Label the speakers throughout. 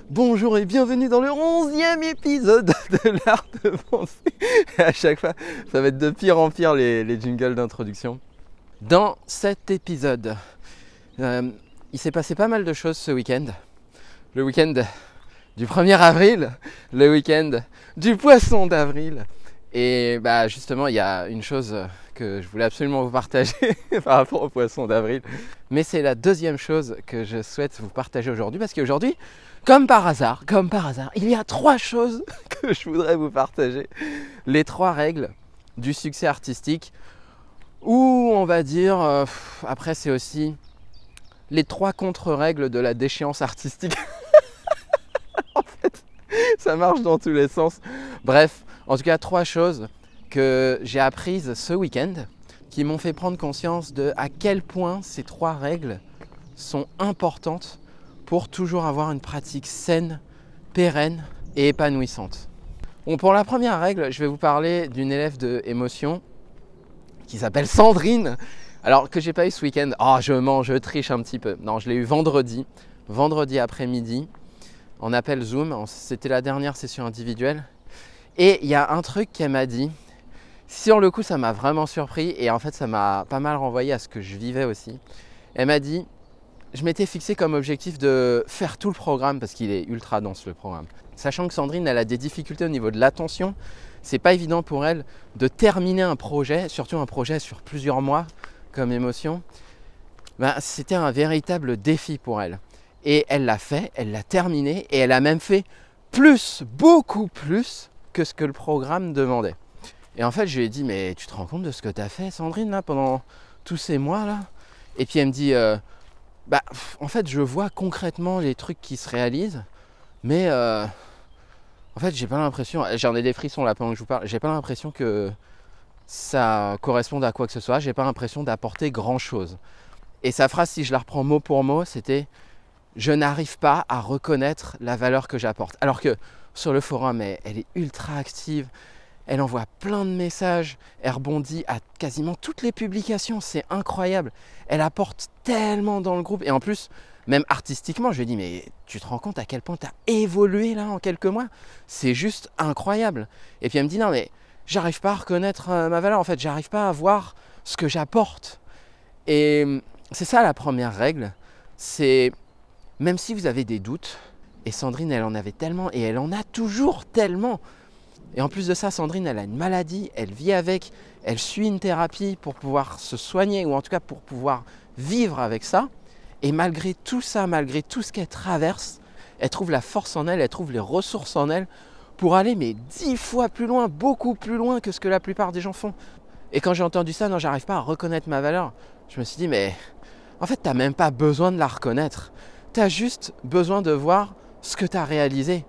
Speaker 1: Bonjour et bienvenue dans le 11e épisode de l'art de penser. Et à chaque fois, ça va être de pire en pire les jingles d'introduction. Dans cet épisode, il s'est passé pas mal de choses ce week-end. Le week-end du 1er avril, le week-end du poisson d'avril. Et bah justement, il y a une chose que je voulais absolument vous partager par rapport au poisson d'avril. Mais c'est la deuxième chose que je souhaite vous partager aujourd'hui. Parce qu'aujourd'hui, comme par hasard, il y a 3 choses que je voudrais vous partager. Les 3 règles du succès artistique. Ou on va dire, après c'est aussi les 3 contre-règles de la déchéance artistique. En fait, ça marche dans tous les sens. Bref, en tout cas 3 choses que j'ai apprises ce week-end qui m'ont fait prendre conscience de à quel point ces 3 règles sont importantes pour toujours avoir une pratique saine, pérenne et épanouissante. Bon, pour la première règle, je vais vous parler d'une élève de émotion qui s'appelle Sandrine. Alors que j'ai pas eu ce week-end, je triche un petit peu. Non, je l'ai eu vendredi après-midi, en appel Zoom. C'était la dernière session individuelle. Et il y a un truc qu'elle m'a dit, sur le coup ça m'a vraiment surpris et en fait ça m'a pas mal renvoyé à ce que je vivais aussi. Elle m'a dit, je m'étais fixé comme objectif de faire tout le programme parce qu'il est ultra dense le programme. Sachant que Sandrine elle a des difficultés au niveau de l'attention, c'est pas évident pour elle de terminer un projet, surtout un projet sur plusieurs mois comme émotion. C'était un véritable défi pour elle. Et elle l'a fait, elle l'a terminé et elle a même fait plus, beaucoup plus que ce que le programme demandait. Et en fait, je lui ai dit, mais tu te rends compte de ce que tu as fait, Sandrine, là, pendant tous ces mois là? Et puis elle me dit, en fait, je vois concrètement les trucs qui se réalisent, mais en fait, j'ai pas l'impression, j'en ai des frissons là pendant que je vous parle, j'ai pas l'impression que ça corresponde à quoi que ce soit, j'ai pas l'impression d'apporter grand chose. Et sa phrase, si je la reprends mot pour mot, c'était, je n'arrive pas à reconnaître la valeur que j'apporte. Alors que sur le forum, elle est ultra active. Elle envoie plein de messages, elle rebondit à quasiment toutes les publications, c'est incroyable. Elle apporte tellement dans le groupe et en plus, même artistiquement, je lui ai dit, mais tu te rends compte à quel point tu as évolué là en quelques mois? C'est juste incroyable. Et puis elle me dit, non mais j'arrive pas à reconnaître ma valeur, en fait, j'arrive pas à voir ce que j'apporte. Et c'est ça la première règle, c'est même si vous avez des doutes, et Sandrine elle en avait tellement et elle en a toujours tellement. Et en plus de ça, Sandrine, elle a une maladie, elle vit avec, elle suit une thérapie pour pouvoir se soigner ou en tout cas pour pouvoir vivre avec ça. Et malgré tout ça, malgré tout ce qu'elle traverse, elle trouve la force en elle, elle trouve les ressources en elle pour aller mais 10 fois plus loin, beaucoup plus loin que ce que la plupart des gens font. Et quand j'ai entendu ça, non, j'arrive pas à reconnaître ma valeur, je me suis dit, mais en fait, t'as même pas besoin de la reconnaître. T'as juste besoin de voir ce que t'as réalisé.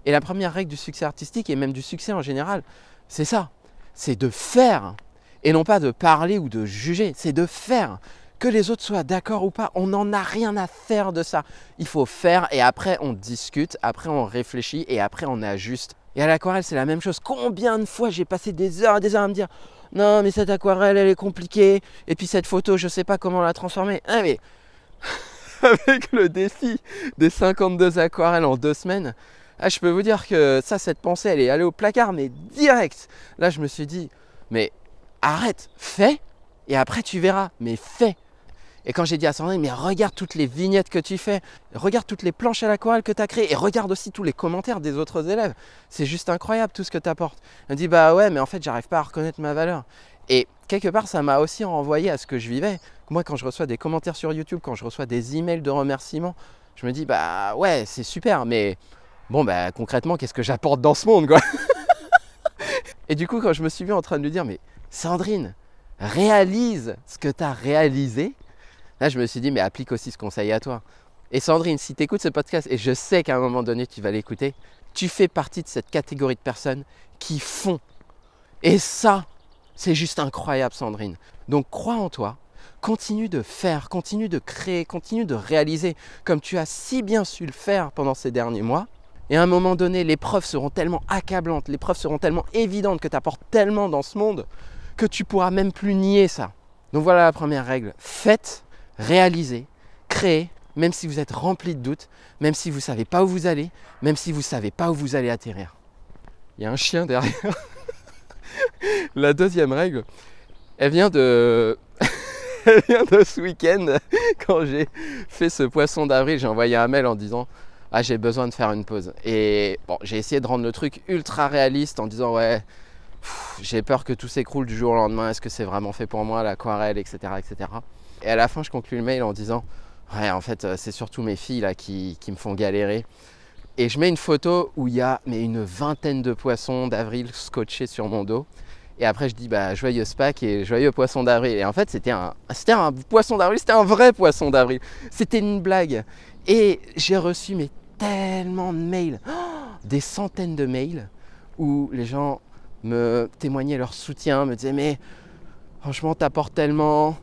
Speaker 1: Et la première règle du succès artistique et même du succès en général, c'est ça, c'est de faire et non pas de parler ou de juger, c'est de faire. Que les autres soient d'accord ou pas, on n'en a rien à faire de ça. Il faut faire et après on discute, après on réfléchit et après on ajuste. Et à l'aquarelle c'est la même chose. Combien de fois j'ai passé des heures à me dire « Non mais cette aquarelle elle est compliquée et puis cette photo je sais pas comment la transformer. » Ah mais avec le défi des 52 aquarelles en 2 semaines, je peux vous dire que cette pensée, elle est allée au placard, mais direct. Là, je me suis dit, mais arrête, fais, et après tu verras, mais fais. Et quand j'ai dit à Sandrine, mais regarde toutes les vignettes que tu fais, regarde toutes les planches à l'aquarelle que tu as créées, et regarde aussi tous les commentaires des autres élèves. C'est juste incroyable tout ce que tu apportes. Elle me dit, bah ouais, mais en fait, j'arrive pas à reconnaître ma valeur. Et quelque part, ça m'a aussi renvoyé à ce que je vivais. Moi, quand je reçois des commentaires sur YouTube, quand je reçois des emails de remerciements, je me dis, bah ouais, c'est super, mais bon, concrètement, qu'est-ce que j'apporte dans ce monde, quoi? Et du coup, quand je me suis vu en train de lui dire, mais Sandrine, réalise ce que tu as réalisé, là, je me suis dit, mais applique aussi ce conseil à toi. Et Sandrine, si tu écoutes ce podcast, et je sais qu'à un moment donné, tu vas l'écouter, tu fais partie de cette catégorie de personnes qui font. Et ça, c'est juste incroyable, Sandrine. Donc, crois en toi, continue de faire, continue de créer, continue de réaliser, comme tu as si bien su le faire pendant ces derniers mois. Et à un moment donné, les preuves seront tellement accablantes, les preuves seront tellement évidentes que tu apportes tellement dans ce monde que tu pourras même plus nier ça. Donc voilà la première règle. Faites, réalisez, créez même si vous êtes rempli de doutes, même si vous ne savez pas où vous allez, même si vous ne savez pas où vous allez atterrir. Il y a un chien derrière. La deuxième règle, elle vient de ce week-end, quand j'ai fait ce poisson d'avril. J'ai envoyé un mail en disant « Ah, j'ai besoin de faire une pause ». Et bon, j'ai essayé de rendre le truc ultra réaliste en disant « Ouais, j'ai peur que tout s'écroule du jour au lendemain. Est-ce que c'est vraiment fait pour moi, l'aquarelle, etc. etc. » Et à la fin, je conclue le mail en disant « Ouais, en fait, c'est surtout mes filles là qui me font galérer. » Et je mets une photo où il y a une vingtaine de poissons d'avril scotchés sur mon dos. Et après, je dis joyeuse Pâques et joyeux poisson d'avril. Et en fait, c'était un poisson d'avril, c'était un vrai poisson d'avril. C'était une blague. Et j'ai reçu tellement de mails, des centaines de mails, où les gens me témoignaient leur soutien, me disaient « Mais franchement, t'apportes tellement,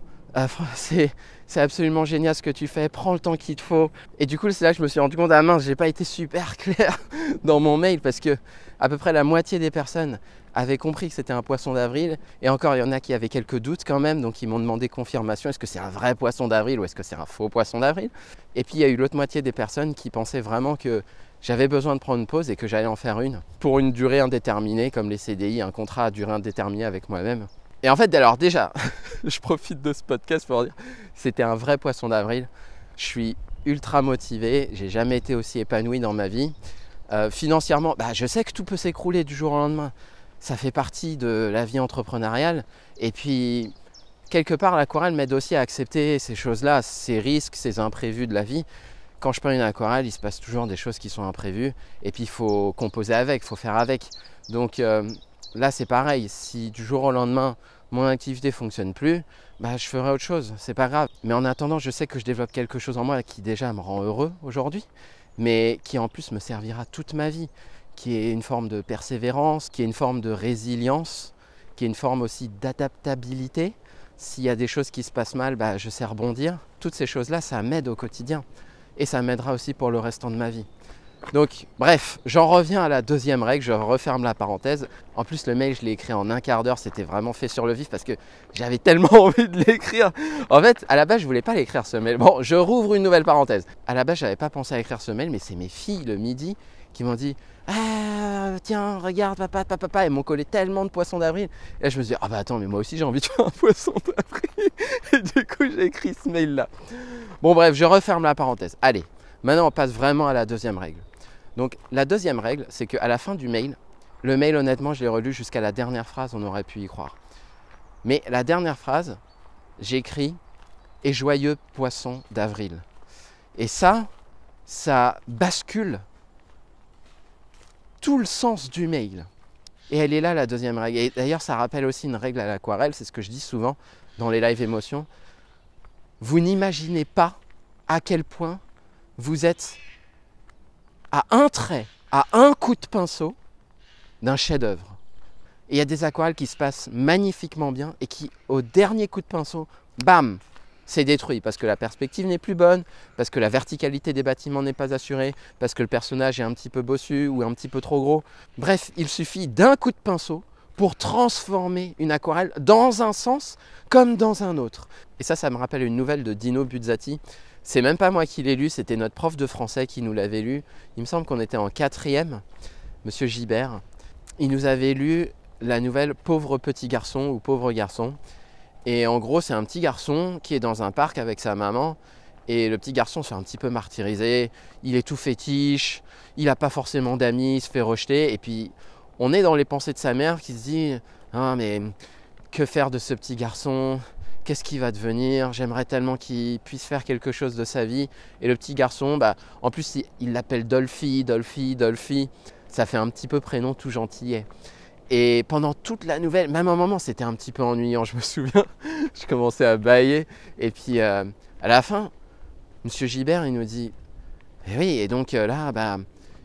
Speaker 1: c'est absolument génial ce que tu fais, prends le temps qu'il te faut. » Et du coup, c'est là que je me suis rendu compte, mince, j'ai pas été super clair dans mon mail, parce que à peu près la moitié des personnes avaient compris que c'était un poisson d'avril. Et encore, il y en a qui avaient quelques doutes quand même, donc ils m'ont demandé confirmation, est-ce que c'est un vrai poisson d'avril ou est-ce que c'est un faux poisson d'avril? Et puis il y a eu l'autre moitié des personnes qui pensaient vraiment que j'avais besoin de prendre une pause et que j'allais en faire une pour une durée indéterminée, comme les CDI, un contrat à durée indéterminée avec moi-même. Et en fait, alors déjà, je profite de ce podcast pour dire, c'était un vrai poisson d'avril. Je suis ultra motivé, j'ai jamais été aussi épanoui dans ma vie. Financièrement, je sais que tout peut s'écrouler du jour au lendemain. Ça fait partie de la vie entrepreneuriale. Et puis, quelque part, l'aquarelle m'aide aussi à accepter ces choses-là, ces risques, ces imprévus de la vie. Quand je peins une aquarelle, il se passe toujours des choses qui sont imprévues. Et puis, il faut composer avec, il faut faire avec. Donc là, c'est pareil. Si du jour au lendemain, mon activité ne fonctionne plus, je ferai autre chose. C'est pas grave. Mais en attendant, je sais que je développe quelque chose en moi qui déjà me rend heureux aujourd'hui, mais qui en plus me servira toute ma vie, qui est une forme de persévérance, qui est une forme de résilience, qui est une forme aussi d'adaptabilité. S'il y a des choses qui se passent mal, je sais rebondir. Toutes ces choses-là, ça m'aide au quotidien. Et ça m'aidera aussi pour le restant de ma vie. Donc, bref, j'en reviens à la deuxième règle, je referme la parenthèse. En plus, le mail, je l'ai écrit en un quart d'heure, c'était vraiment fait sur le vif parce que j'avais tellement envie de l'écrire. En fait, à la base, je voulais pas l'écrire ce mail. Bon, je rouvre une nouvelle parenthèse. À la base, j'avais pas pensé à écrire ce mail, mais c'est mes filles le midi qui m'ont dit « Ah, tiens, regarde, papa, et m'ont collé tellement de poissons d'avril. » Et là, je me suis dit « Ah attends, mais moi aussi, j'ai envie de faire un poisson d'avril. » Et du coup, j'ai écrit ce mail-là. Bon, bref, je referme la parenthèse. Allez, maintenant, on passe vraiment à la deuxième règle. Donc la deuxième règle, c'est qu'à la fin du mail, le mail honnêtement je l'ai relu jusqu'à la dernière phrase, on aurait pu y croire. Mais la dernière phrase, j'ai écrit « Et joyeux poisson d'avril ». Et ça bascule tout le sens du mail. Et elle est là la deuxième règle. Et d'ailleurs ça rappelle aussi une règle à l'aquarelle, c'est ce que je dis souvent dans les live émotions. Vous n'imaginez pas à quel point vous êtes à un trait, à un coup de pinceau d'un chef-d'œuvre. Et il y a des aquarelles qui se passent magnifiquement bien et qui, au dernier coup de pinceau, bam, c'est détruit parce que la perspective n'est plus bonne, parce que la verticalité des bâtiments n'est pas assurée, parce que le personnage est un petit peu bossu ou un petit peu trop gros. Bref, il suffit d'un coup de pinceau pour transformer une aquarelle dans un sens comme dans un autre. Et ça me rappelle une nouvelle de Dino Buzzati. C'est même pas moi qui l'ai lu, c'était notre prof de français qui nous l'avait lu. Il me semble qu'on était en 4e, Monsieur Gibert. Il nous avait lu la nouvelle Pauvre petit garçon ou Pauvre garçon. Et en gros, c'est un petit garçon qui est dans un parc avec sa maman. Et le petit garçon se fait un petit peu martyriser. Il est tout fétiche, il n'a pas forcément d'amis, il se fait rejeter. Et puis, on est dans les pensées de sa mère qui se dit « Ah, mais que faire de ce petit garçon ? Qu'est-ce qu'il va devenir? J'aimerais tellement qu'il puisse faire quelque chose de sa vie. » Et le petit garçon, en plus, il l'appelle Dolphy. Ça fait un petit peu prénom tout gentillet. Et pendant toute la nouvelle, même à un moment, c'était un petit peu ennuyant, je me souviens. Je commençais à bâiller. Et puis, à la fin, Monsieur Gibert, il nous dit « Eh oui, et donc là,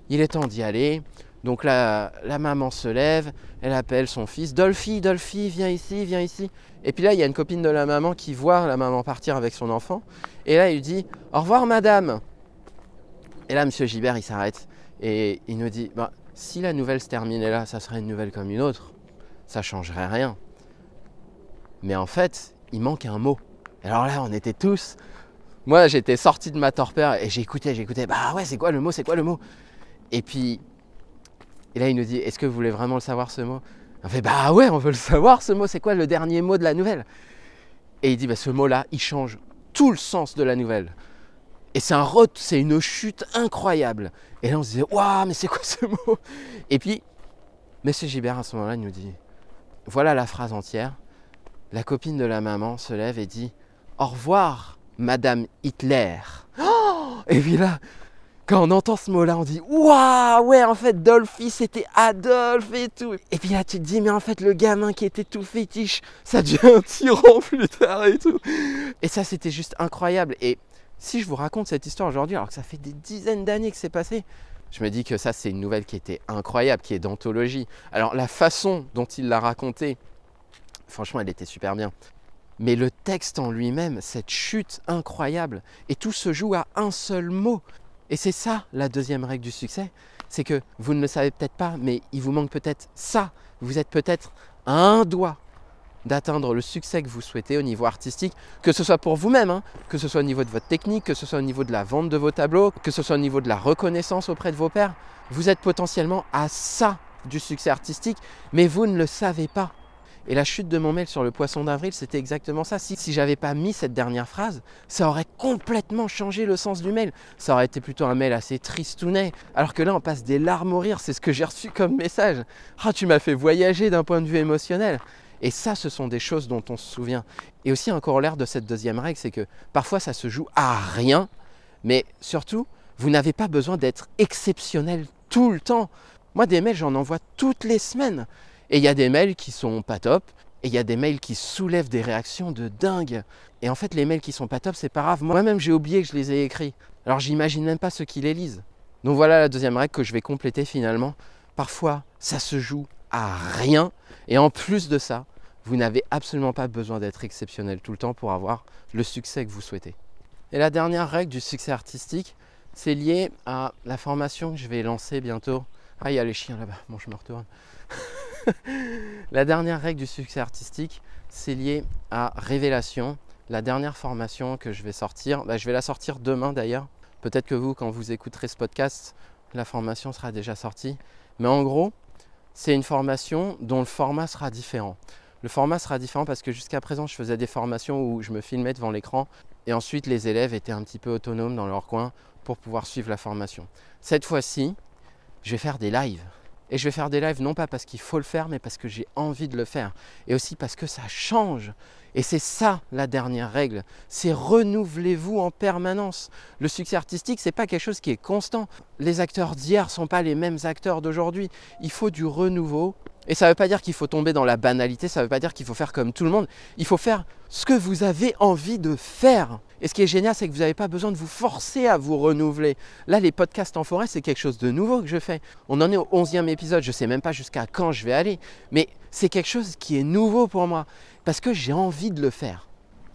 Speaker 1: il est temps d'y aller. » Donc là, la maman se lève, elle appelle son fils. « Dolphy, viens ici, viens ici. » Et puis là, il y a une copine de la maman qui voit la maman partir avec son enfant. Et là, il lui dit « Au revoir, madame. » Et là, Monsieur Gibert, il s'arrête. Et il nous dit « Si la nouvelle se terminait là, ça serait une nouvelle comme une autre. Ça ne changerait rien. » Mais en fait, il manque un mot. Alors là, on était tous Moi, j'étais sorti de ma torpeur et j'écoutais. Bah ouais, c'est quoi le mot? Et puis, et là, il nous dit, est-ce que vous voulez vraiment le savoir, ce mot? On fait, bah ouais, on veut le savoir, ce mot. C'est quoi le dernier mot de la nouvelle? Et il dit, bah, ce mot-là, il change tout le sens de la nouvelle. Et c'est une chute incroyable. Et là, on se disait, waouh, mais c'est quoi ce mot? Et puis, M. Gibert, à ce moment-là, nous dit, voilà la phrase entière. La copine de la maman se lève et dit, au revoir, Madame Hitler. Oh, et puis là, quand on entend ce mot-là, on dit, waouh, ouais, en fait, Dolphy, c'était Adolphe et tout. Et puis là, tu te dis, mais en fait, le gamin qui était tout fétiche, ça devient un tyran plus tard et tout. Et ça, c'était juste incroyable. Et si je vous raconte cette histoire aujourd'hui, alors que ça fait des dizaines d'années que c'est passé, je me dis que ça, c'est une nouvelle qui était incroyable, qui est d'anthologie. Alors, la façon dont il l'a racontée, franchement, elle était super bien. Mais le texte en lui-même, cette chute incroyable, et tout se joue à un seul mot. Et c'est ça, la deuxième règle du succès, c'est que vous ne le savez peut-être pas, mais il vous manque peut-être ça. Vous êtes peut-être à un doigt d'atteindre le succès que vous souhaitez au niveau artistique, que ce soit pour vous-même, que ce soit au niveau de votre technique, que ce soit au niveau de la vente de vos tableaux, que ce soit au niveau de la reconnaissance auprès de vos pairs. Vous êtes potentiellement à ça du succès artistique, mais vous ne le savez pas. Et la chute de mon mail sur le poisson d'avril, c'était exactement ça. Si j'avais pas mis cette dernière phrase, ça aurait complètement changé le sens du mail. Ça aurait été plutôt un mail assez tristounet. Alors que là, on passe des larmes au rire, c'est ce que j'ai reçu comme message. Ah, tu m'as fait voyager d'un point de vue émotionnel. Et ça, ce sont des choses dont on se souvient. Et aussi un corollaire de cette deuxième règle, c'est que parfois ça se joue à rien, mais surtout, vous n'avez pas besoin d'être exceptionnel tout le temps. Moi, des mails, j'en envoie toutes les semaines. Et il y a des mails qui sont pas top, et il y a des mails qui soulèvent des réactions de dingue. Et en fait, les mails qui sont pas top, c'est pas grave. Moi-même, j'ai oublié que je les ai écrits. Alors, j'imagine même pas ceux qui les lisent. Donc voilà la deuxième règle que je vais compléter finalement. Parfois, ça se joue à rien. Et en plus de ça, vous n'avez absolument pas besoin d'être exceptionnel tout le temps pour avoir le succès que vous souhaitez. Et la dernière règle du succès artistique, c'est lié à la formation que je vais lancer bientôt. Ah, il y a les chiens là-bas. Bon, je me retourne. La dernière règle du succès artistique, c'est lié à Révélation. La dernière formation que je vais sortir, je vais la sortir demain d'ailleurs. Peut-être que vous, quand vous écouterez ce podcast, la formation sera déjà sortie. Mais en gros, c'est une formation dont le format sera différent. Le format sera différent parce que jusqu'à présent, je faisais des formations où je me filmais devant l'écran et ensuite les élèves étaient un petit peu autonomes dans leur coin pour pouvoir suivre la formation. Cette fois-ci, je vais faire des lives. Et je vais faire des lives non pas parce qu'il faut le faire, mais parce que j'ai envie de le faire. Et aussi parce que ça change. Et c'est ça la dernière règle, c'est renouvelez-vous en permanence. Le succès artistique, ce n'est pas quelque chose qui est constant. Les acteurs d'hier ne sont pas les mêmes acteurs d'aujourd'hui. Il faut du renouveau. Et ça ne veut pas dire qu'il faut tomber dans la banalité, ça ne veut pas dire qu'il faut faire comme tout le monde. Il faut faire ce que vous avez envie de faire. Et ce qui est génial, c'est que vous n'avez pas besoin de vous forcer à vous renouveler. Là, les podcasts en forêt, c'est quelque chose de nouveau que je fais. On en est au 11e épisode, je ne sais même pas jusqu'à quand je vais aller. Mais c'est quelque chose qui est nouveau pour moi, parce que j'ai envie de le faire.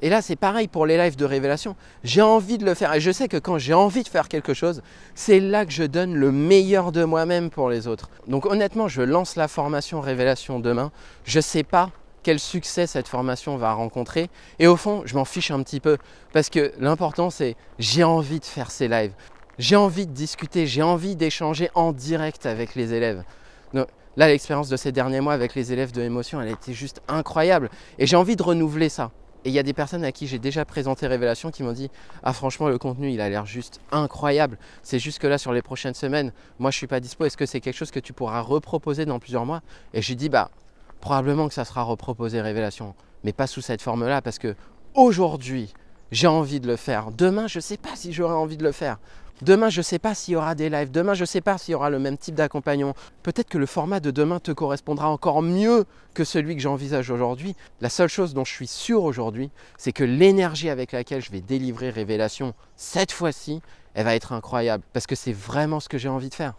Speaker 1: Et là, c'est pareil pour les lives de Révélation. J'ai envie de le faire. Et je sais que quand j'ai envie de faire quelque chose, c'est là que je donne le meilleur de moi-même pour les autres. Donc honnêtement, je lance la formation Révélation demain. Je ne sais pas quel succès cette formation va rencontrer. Et au fond, je m'en fiche un petit peu. Parce que l'important, c'est j'ai envie de faire ces lives. J'ai envie de discuter. J'ai envie d'échanger en direct avec les élèves. Donc, là, l'expérience de ces derniers mois avec les élèves de Émotion, elle a été juste incroyable. Et j'ai envie de renouveler ça. Et il y a des personnes à qui j'ai déjà présenté Révélation qui m'ont dit « Ah franchement, le contenu, il a l'air juste incroyable. C'est juste que là, sur les prochaines semaines, moi, je ne suis pas dispo. Est-ce que c'est quelque chose que tu pourras reproposer dans plusieurs mois ?» Et j'ai dit « Bah, probablement que ça sera reproposé Révélation, mais pas sous cette forme-là parce que aujourd'hui, j'ai envie de le faire. Demain, je ne sais pas si j'aurai envie de le faire. Demain, je ne sais pas s'il y aura des lives. Demain, je ne sais pas s'il y aura le même type d'accompagnement. Peut-être que le format de demain te correspondra encore mieux que celui que j'envisage aujourd'hui. La seule chose dont je suis sûr aujourd'hui, c'est que l'énergie avec laquelle je vais délivrer Révélation, cette fois-ci, elle va être incroyable. Parce que c'est vraiment ce que j'ai envie de faire.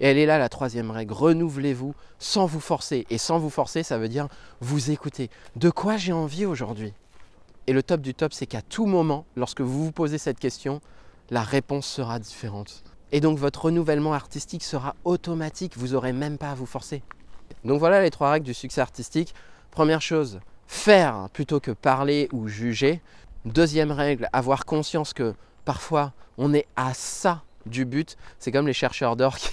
Speaker 1: Et elle est là, la troisième règle. Renouvelez-vous sans vous forcer. Et sans vous forcer, ça veut dire vous écouter. De quoi j'ai envie aujourd'hui ? Et le top du top, c'est qu'à tout moment, lorsque vous vous posez cette question, la réponse sera différente. Et donc votre renouvellement artistique sera automatique, vous n'aurez même pas à vous forcer. Donc voilà les 3 règles du succès artistique. Première chose, faire plutôt que parler ou juger. Deuxième règle, avoir conscience que parfois on est à ça du but. C'est comme les chercheurs d'or qui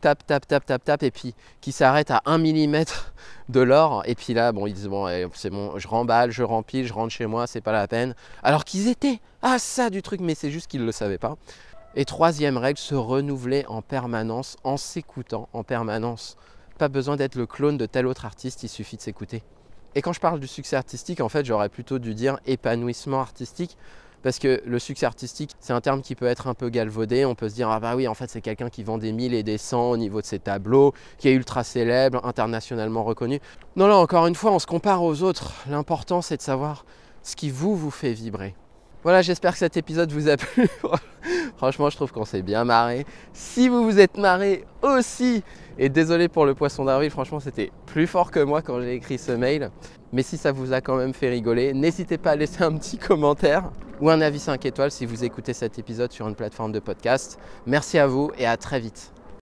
Speaker 1: tapent et puis qui s'arrêtent à 1 millimètre de l'or. Et puis là, bon, ils disent bon, c'est bon, je remballe, je rempile, je rentre chez moi, c'est pas la peine. Alors qu'ils étaient à ça du truc, mais c'est juste qu'ils ne le savaient pas. Et troisième règle, se renouveler en permanence, en s'écoutant en permanence. Pas besoin d'être le clone de tel autre artiste, il suffit de s'écouter. Et quand je parle du succès artistique, en fait, j'aurais plutôt dû dire épanouissement artistique. Parce que le succès artistique, c'est un terme qui peut être un peu galvaudé. On peut se dire, ah bah oui, en fait, c'est quelqu'un qui vend des 1000 et des 100 au niveau de ses tableaux, qui est ultra célèbre, internationalement reconnu. Non, là, encore une fois, on se compare aux autres. L'important, c'est de savoir ce qui vous fait vibrer. Voilà, j'espère que cet épisode vous a plu. Franchement, je trouve qu'on s'est bien marré. Si vous vous êtes marré aussi, et désolé pour le poisson d'avril, franchement, c'était plus fort que moi quand j'ai écrit ce mail. Mais si ça vous a quand même fait rigoler, n'hésitez pas à laisser un petit commentaire ou un avis 5 étoiles si vous écoutez cet épisode sur une plateforme de podcast. Merci à vous et à très vite.